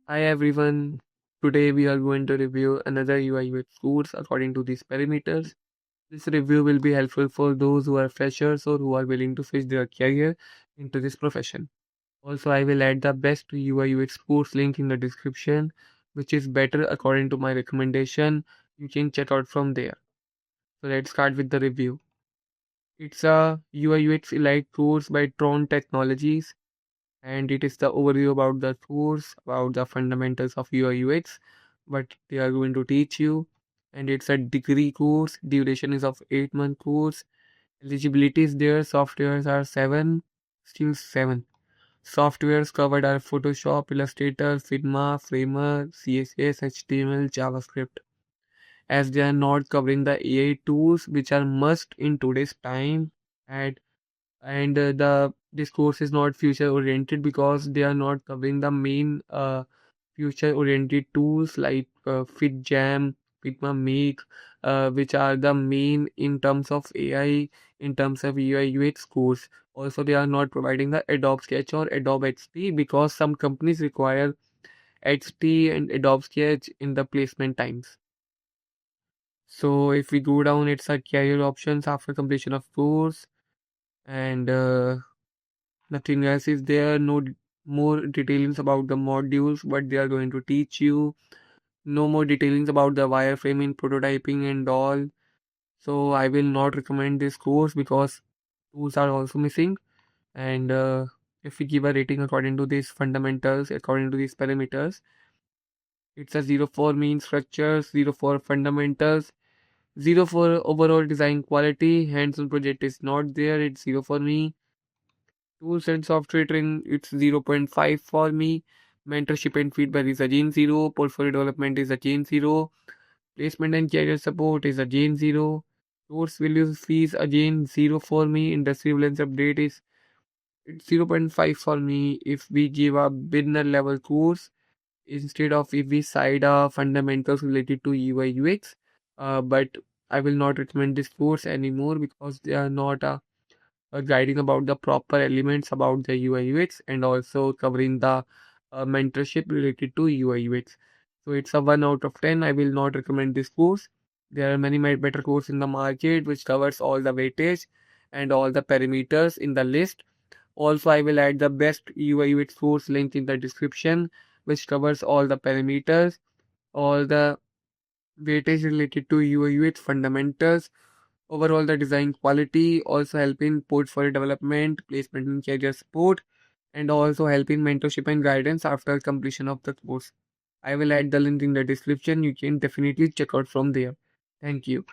Hi everyone. Today we are going to review another UI UX course according to these parameters. This review will be helpful for those who are freshers or who are willing to switch their career into this profession. Also, I will add the best UI UX course link in the description, which is better according to my recommendation. You can check out from there. So let's start with the review. It's a UI UX Elite course by Tron Technologies, and it is the overview about the course, about the fundamentals of UI UX, what they are going to teach you. And it's a degree course. Duration is of 8-month course. Eligibility is there. Softwares are seven, still seven. Softwares covered are Photoshop, Illustrator, Figma, Framer, CSS, HTML, JavaScript. As they are not covering the AI tools, which are must in today's time, and the this course is not future oriented because they are not covering the main future oriented tools like FitJam, Figma Make, which are the main in terms of AI, in terms of UI UX course. Also, they are not providing the Adobe Sketch or Adobe XD because some companies require XD and Adobe Sketch in the placement times. So if we go down, it's a career options after completion of course, and nothing else is there. No more details about the modules, what they are going to teach you. No more details about the wireframing, prototyping, and all. So I will not recommend this course because tools are also missing. And if we give a rating according to these fundamentals, according to these parameters, it's a 0 for mean structures, 0 for fundamentals, 0 for overall design quality. Hands-on project is not there. It's 0 for me. Tools and software training, it's zero point 0.5 for me. Mentorship and feedback is again 0. Portfolio development is again 0. Placement and career support is again 0. Course values fees again 0 for me. Industry relevance update is it's 0.5 for me. If we give a beginner level course instead of if we cite fundamentals related to UI UX, but I will not recommend this course anymore because they are not guiding about the proper elements about the UI UX and also covering the mentorship related to UI UX. So it's a 1 out of 10. I will not recommend this course. There are many better courses in the market which covers all the weightage and all the parameters in the list. Also, I will add the best UI UX course link in the description which covers all the parameters, all the weightage related to UI UX fundamentals, overall, the design quality also help in portfolio development, placement and career support, and also help in mentorship and guidance after completion of the course. I will add the link in the description. You can definitely check out from there. Thank you.